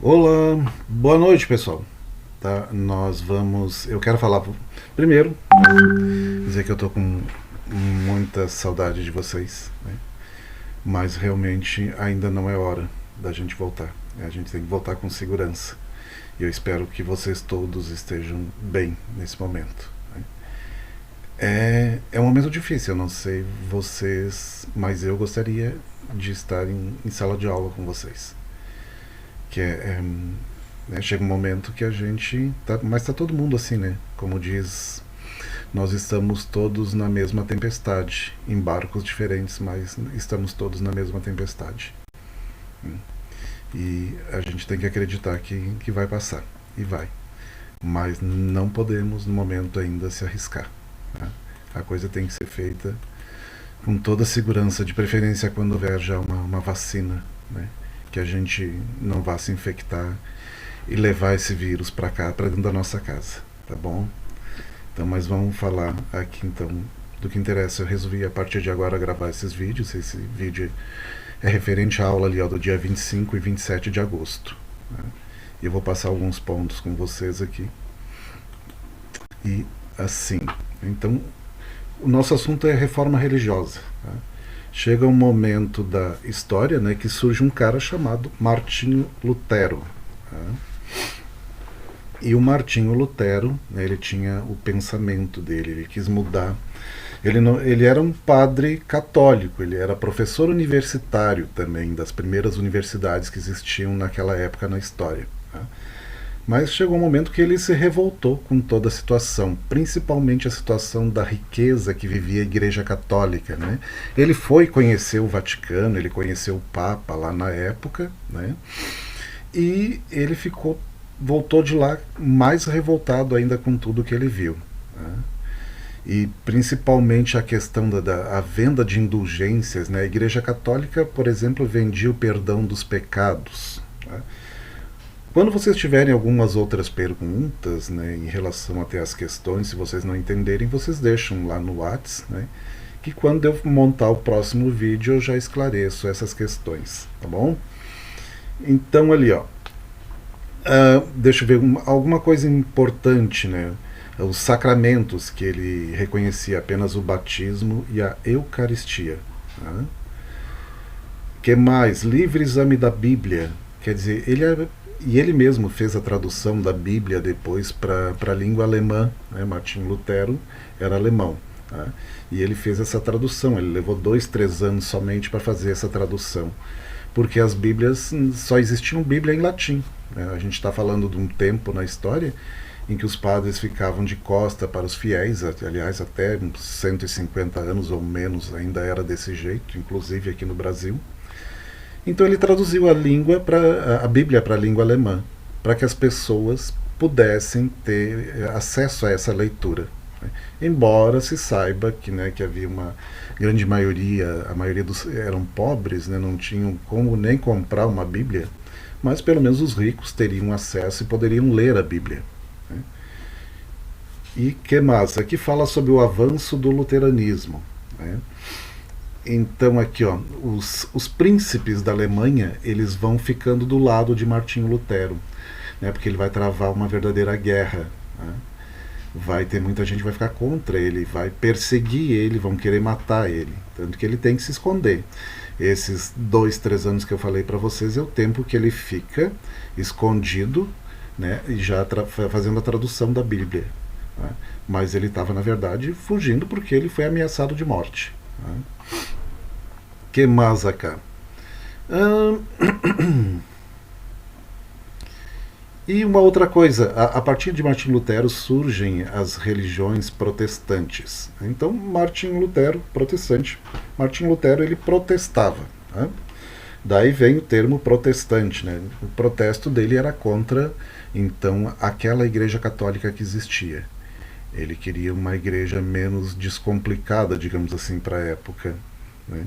Olá, boa noite pessoal. Tá? Eu quero falar primeiro, dizer que eu tô com muita saudade de vocês, né? Mas realmente ainda não é hora da gente voltar. A gente tem que voltar com segurança. E eu espero que vocês todos estejam bem nesse momento, né? É um momento difícil, eu não sei vocês, mas eu gostaria de estar em sala de aula com vocês. Que né, chega um momento que a gente tá, mas tá todo mundo assim, né? Como diz, nós estamos todos na mesma tempestade, em barcos diferentes, mas estamos todos na mesma tempestade. E a gente tem que acreditar que vai passar, e vai. Mas não podemos, no momento, ainda se arriscar, né? A coisa tem que ser feita com toda a segurança, de preferência quando houver já uma vacina, né? Que a gente não vá se infectar e levar esse vírus para cá, para dentro da nossa casa, tá bom? Então, mas vamos falar aqui então do que interessa. Eu resolvi a partir de agora gravar esses vídeos. Esse vídeo é referente à aula ali ó, do dia 25 e 27 de agosto, né? E eu vou passar alguns pontos com vocês aqui. E assim, então, o nosso assunto é reforma religiosa, tá? Chega um momento da história, né, que surge um cara chamado Martinho Lutero, tá? E o Martinho Lutero, né, ele tinha o pensamento dele, ele quis mudar. Ele era um padre católico, ele era professor universitário também, das primeiras universidades que existiam naquela época na história, tá? Mas chegou um momento que ele se revoltou com toda a situação, principalmente a situação da riqueza que vivia a Igreja Católica, né? Ele foi conhecer o Vaticano, ele conheceu o Papa lá na época, né? E ele voltou de lá mais revoltado ainda com tudo que ele viu, né? E principalmente a questão a venda de indulgências, né? A Igreja Católica, por exemplo, vendia o perdão dos pecados, né? Quando vocês tiverem algumas outras perguntas, né, em relação até às questões, se vocês não entenderem, vocês deixam lá no WhatsApp, né, que quando eu montar o próximo vídeo eu já esclareço essas questões, tá bom? Então ali, ó, deixa eu ver alguma coisa importante, né? Os sacramentos que ele reconhecia apenas o batismo e a Eucaristia, tá? Que mais? Livre exame da Bíblia, quer dizer, e ele mesmo fez a tradução da Bíblia depois para a língua alemã, né? Martinho Lutero era alemão, tá? E ele fez essa tradução, ele levou 2, 3 anos somente para fazer essa tradução, porque as Bíblias, só existiam Bíblia em latim, né? A gente está falando de um tempo na história em que os padres ficavam de costa para os fiéis, aliás, até uns 150 anos ou menos ainda era desse jeito, inclusive aqui no Brasil. Então ele traduziu a Bíblia para a língua alemã, para que as pessoas pudessem ter acesso a essa leitura, né? Embora se saiba que, né, que havia uma grande maioria, a maioria dos eram pobres, né, não tinham como nem comprar uma Bíblia, mas pelo menos os ricos teriam acesso e poderiam ler a Bíblia, né? E que mais? Aqui fala sobre o avanço do luteranismo, né? Então aqui, ó, os príncipes da Alemanha, eles vão ficando do lado de Martinho Lutero, né, porque ele vai travar uma verdadeira guerra, né? Vai ter muita gente que vai ficar contra ele, vai perseguir ele, vão querer matar ele, tanto que ele tem que se esconder. Esses 2, 3 anos que eu falei para vocês é o tempo que ele fica escondido, né, e já fazendo a tradução da Bíblia, né? Mas ele estava, na verdade, fugindo porque ele foi ameaçado de morte, né? Que mais acá? E uma outra coisa, a partir de Martinho Lutero surgem as religiões protestantes. Então, Martinho Lutero, protestante. Martinho Lutero, ele protestava, né? Daí vem o termo protestante, né? O protesto dele era contra, então, aquela igreja católica que existia. Ele queria uma igreja menos descomplicada, digamos assim, para a época, né?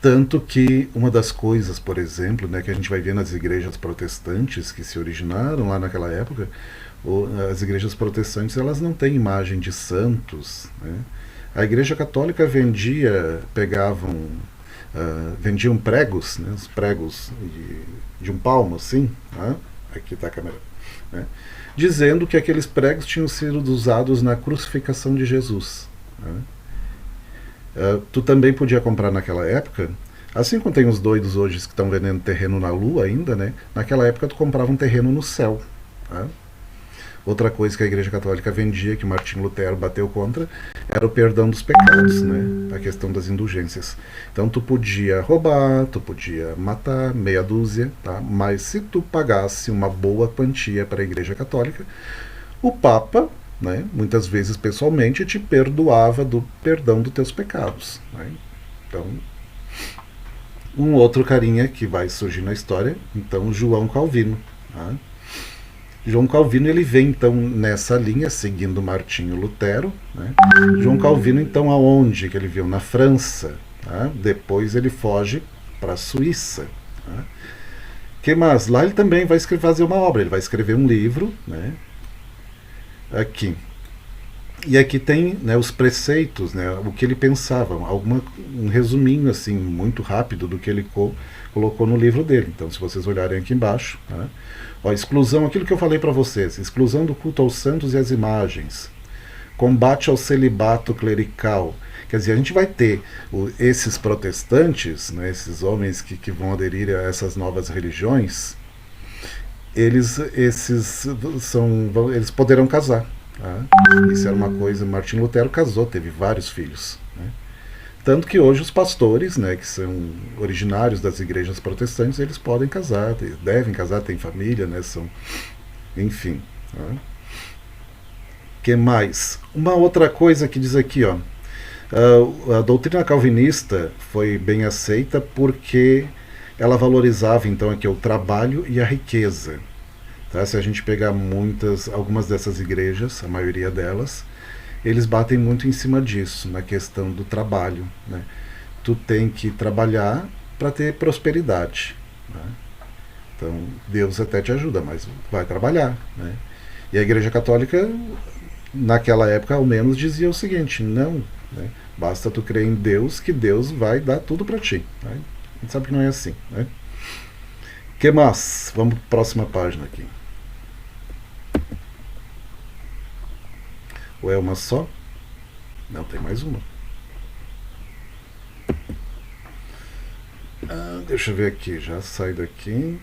Tanto que uma das coisas, por exemplo, né, que a gente vai ver nas igrejas protestantes que se originaram lá naquela época, as igrejas protestantes, elas não têm imagem de santos, né? A igreja católica vendia, pegavam vendiam pregos, né, os pregos de um palmo, assim, né, aqui está a câmera, né, dizendo que aqueles pregos tinham sido usados na crucificação de Jesus. Né. Tu também podia comprar naquela época, assim como tem os doidos hoje que estão vendendo terreno na Lua ainda, né, naquela época tu comprava um terreno no céu. Né. Outra coisa que a Igreja Católica vendia, que Martinho Lutero bateu contra, era o perdão dos pecados, né? A questão das indulgências. Então tu podia roubar, tu podia matar, meia dúzia, tá? Mas se tu pagasse uma boa quantia para a Igreja Católica, o Papa, né, muitas vezes pessoalmente, te perdoava do perdão dos teus pecados. Né? Então, um outro carinha que vai surgir na história, então João Calvino. Tá? João Calvino ele vem então nessa linha, seguindo Martinho Lutero. Né? João Calvino então aonde que ele veio? Na França. Tá? Depois ele foge para a Suíça. Tá? Que mais? Lá ele também vai fazer uma obra, ele vai escrever um livro. Né? Aqui. E aqui tem, né, os preceitos, né, o que ele pensava, um resuminho assim muito rápido do que ele colocou no livro dele. Então, se vocês olharem aqui embaixo, né, ó, exclusão, aquilo que eu falei para vocês, exclusão do culto aos santos e às imagens, combate ao celibato clerical. Quer dizer, a gente vai ter esses protestantes, né, esses homens que vão aderir a essas novas religiões, eles poderão casar. Tá? Isso era uma coisa, Martinho Lutero casou, teve vários filhos. Né? Tanto que hoje os pastores, né, que são originários das igrejas protestantes, eles podem casar, devem casar, têm família, né, são, enfim. Tá? Que mais? Uma outra coisa que diz aqui, ó, a doutrina calvinista foi bem aceita porque ela valorizava então aqui o trabalho e a riqueza. Tá? Se a gente pegar algumas dessas igrejas, a maioria delas, eles batem muito em cima disso, na questão do trabalho. Né? Tu tem que trabalhar para ter prosperidade. Né? Então, Deus até te ajuda, mas vai trabalhar. Né? E a Igreja Católica, naquela época, ao menos, dizia o seguinte, não, né? Basta tu crer em Deus, que Deus vai dar tudo para ti. Né? A gente sabe que não é assim. Né? Que mais? Vamos para a próxima página aqui. Ou é uma só? Não, tem mais uma. Deixa eu ver aqui, já sai daqui.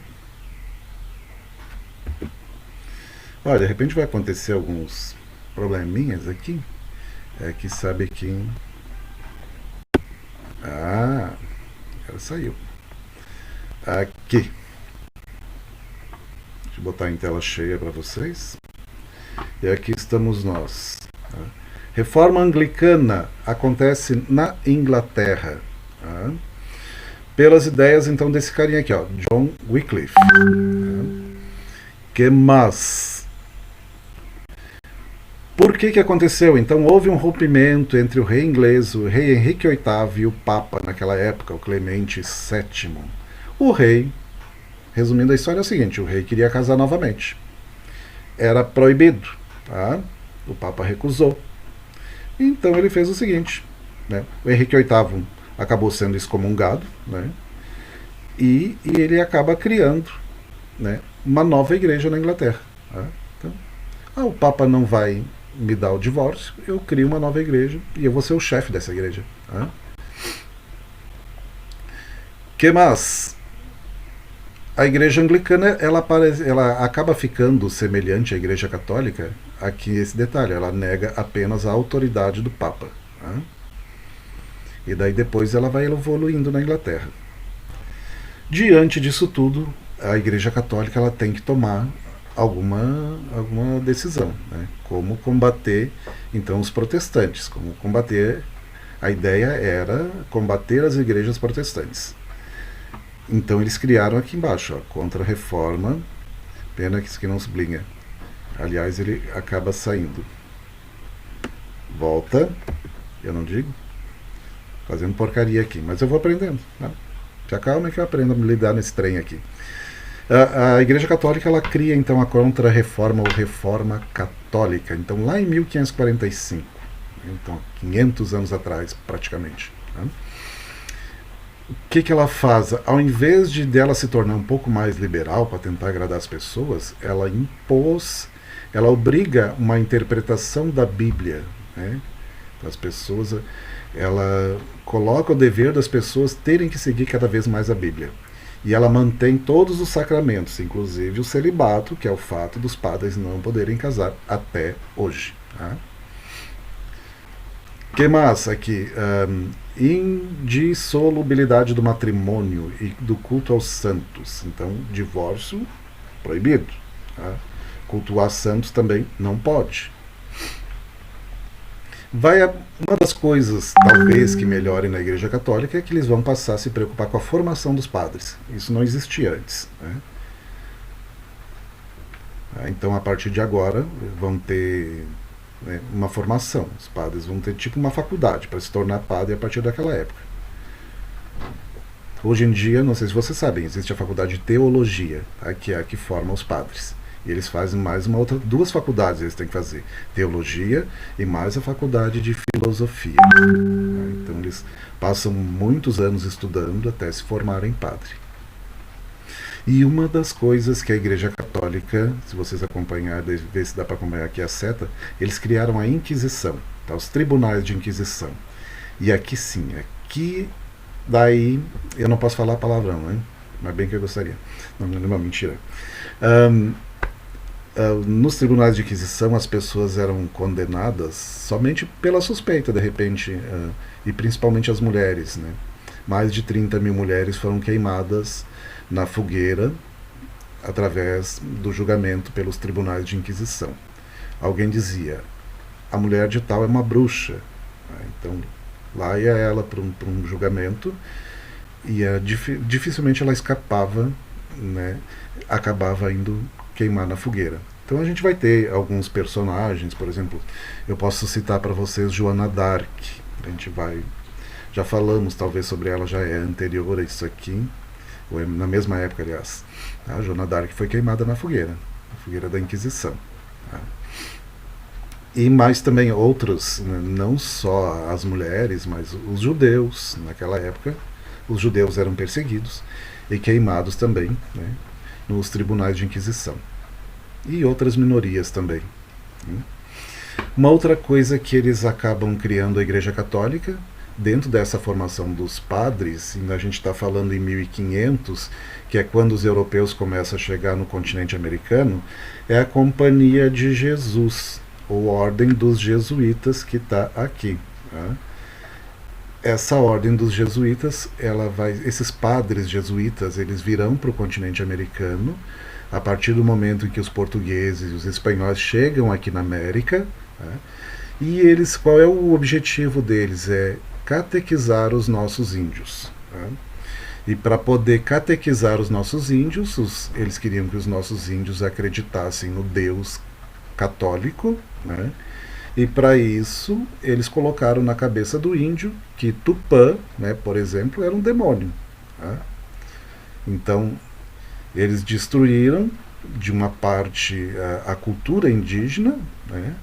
Olha, de repente vai acontecer alguns probleminhas aqui. É que sabe que... ela saiu. Aqui. Deixa eu botar em tela cheia para vocês. E aqui estamos nós. Tá? Reforma anglicana acontece na Inglaterra. Tá? Pelas ideias, então, desse carinha aqui, ó, John Wycliffe. Tá? Que mais? Por que aconteceu? Então, houve um rompimento entre o rei inglês, o rei Henrique VIII e o Papa, naquela época, o Clemente VII. O rei, resumindo a história, é o seguinte, o rei queria casar novamente. Era proibido. Tá? O Papa recusou. Então ele fez o seguinte, né? O Henrique VIII acabou sendo excomungado, né? E ele acaba criando, né, uma nova igreja na Inglaterra. Tá? Então, o Papa não vai me dar o divórcio, eu crio uma nova igreja e eu vou ser o chefe dessa igreja. Tá? Que mais? A igreja anglicana ela acaba ficando semelhante à igreja católica. Aqui esse detalhe, ela nega apenas a autoridade do Papa. Tá? E daí depois ela vai evoluindo na Inglaterra. Diante disso tudo, a igreja católica ela tem que tomar alguma decisão. Né? Como combater então os protestantes. Como combater... A ideia era combater as igrejas protestantes. Então eles criaram aqui embaixo, ó, Contra-Reforma, pena que isso aqui não sublinha. Aliás, ele acaba saindo. Volta, eu não digo, fazendo porcaria aqui, mas eu vou aprendendo. Tá? Se acalma que eu aprendo a me lidar nesse trem aqui. A Igreja Católica ela cria então a Contra-Reforma ou Reforma Católica, então lá em 1545, então 500 anos atrás praticamente. Tá? o que ela faz? Ao invés de dela se tornar um pouco mais liberal para tentar agradar as pessoas, ela impôs, ela obriga uma interpretação da Bíblia, né? As pessoas, ela coloca o dever das pessoas terem que seguir cada vez mais a Bíblia. E ela mantém todos os sacramentos, inclusive o celibato, que é o fato dos padres não poderem casar até hoje. Tá? Que mais aqui? Indissolubilidade do matrimônio e do culto aos santos. Então, divórcio proibido. Tá? Cultuar santos também não pode. Uma das coisas, talvez, que melhore na Igreja Católica é que eles vão passar a se preocupar com a formação dos padres. Isso não existia antes. Né? Então, a partir de agora, vão ter uma formação. Os padres vão ter tipo uma faculdade para se tornar padre a partir daquela época. Hoje em dia, não sei se vocês sabem, existe a faculdade de teologia, tá? Que é a que forma os padres. E eles fazem mais duas faculdades eles têm que fazer. Teologia e mais a faculdade de filosofia. Então eles passam muitos anos estudando até se formarem padre. E uma das coisas que a Igreja Católica, se vocês acompanharem, ver se dá para acompanhar aqui a seta, eles criaram a Inquisição, tá? Os tribunais de Inquisição. E aqui sim, aqui daí eu não posso falar palavrão, né? Mas bem que eu gostaria. Não, mentira. Nos tribunais de Inquisição as pessoas eram condenadas somente pela suspeita, de repente, e principalmente as mulheres. Né? Mais de 30 mil mulheres foram queimadas na fogueira através do julgamento pelos tribunais de Inquisição. Alguém dizia, a mulher de tal é uma bruxa. Então lá ia ela para um julgamento e dificilmente ela escapava, né? Acabava indo queimar na fogueira. Então a gente vai ter alguns personagens, por exemplo, eu posso citar para vocês Joana d'Arc. A gente já falamos talvez sobre ela, já é anterior a isso aqui, ou é na mesma época, aliás. A Joana d'Arc foi queimada na fogueira da Inquisição. Tá? E mais também outros, né, não só as mulheres, mas os judeus. Naquela época, os judeus eram perseguidos e queimados também, né, nos tribunais de Inquisição. E outras minorias também. Uma outra coisa que eles acabam criando a Igreja Católica, dentro dessa formação dos padres, e a gente está falando em 1500, que é quando os europeus começam a chegar no continente americano, é a Companhia de Jesus, ou Ordem dos Jesuítas, que está aqui. Tá? Essa Ordem dos Jesuítas, esses padres jesuítas, eles virão para o continente americano a partir do momento em que os portugueses e os espanhóis chegam aqui na América. Tá? E qual é o objetivo deles? É catequizar os nossos índios. Tá? E para poder catequizar os nossos índios, eles queriam que os nossos índios acreditassem no Deus católico, né? E para isso eles colocaram na cabeça do índio que Tupã, né, por exemplo, era um demônio. Tá? Então eles destruíram de uma parte a cultura indígena, né,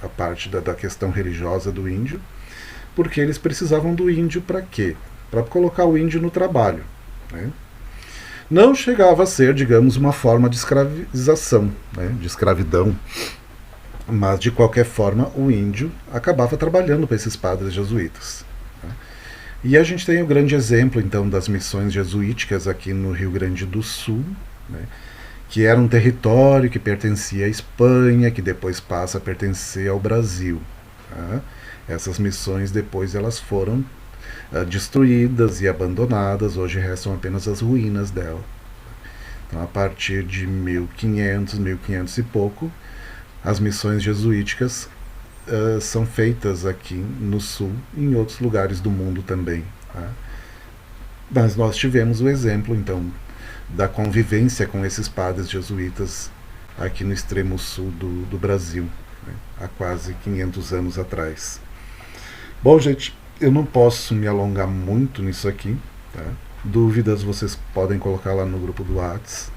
a parte da questão religiosa do índio, porque eles precisavam do índio para quê? Para colocar o índio no trabalho. Né? Não chegava a ser, digamos, uma forma de escravização, né, de escravidão, mas de qualquer forma o índio acabava trabalhando para esses padres jesuítas. Né? E a gente tem o grande exemplo então das missões jesuíticas aqui no Rio Grande do Sul, né, que era um território que pertencia à Espanha, que depois passa a pertencer ao Brasil. Tá? Essas missões depois elas foram destruídas e abandonadas, hoje restam apenas as ruínas dela. Então a partir de 1500 e pouco, as missões jesuíticas são feitas aqui no Sul e em outros lugares do mundo também. Tá? Mas nós tivemos o exemplo, então, da convivência com esses padres jesuítas aqui no extremo sul do Brasil, né? Há quase 500 anos atrás. Bom, gente, eu não posso me alongar muito nisso aqui. Tá? Dúvidas vocês podem colocar lá no grupo do WhatsApp.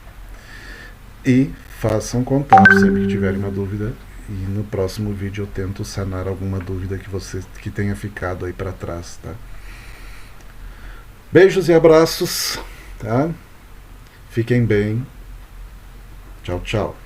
E façam contato sempre que tiverem uma dúvida. E no próximo vídeo eu tento sanar alguma dúvida que tenha ficado aí para trás. Tá? Beijos e abraços, tá? Fiquem bem. Tchau, tchau.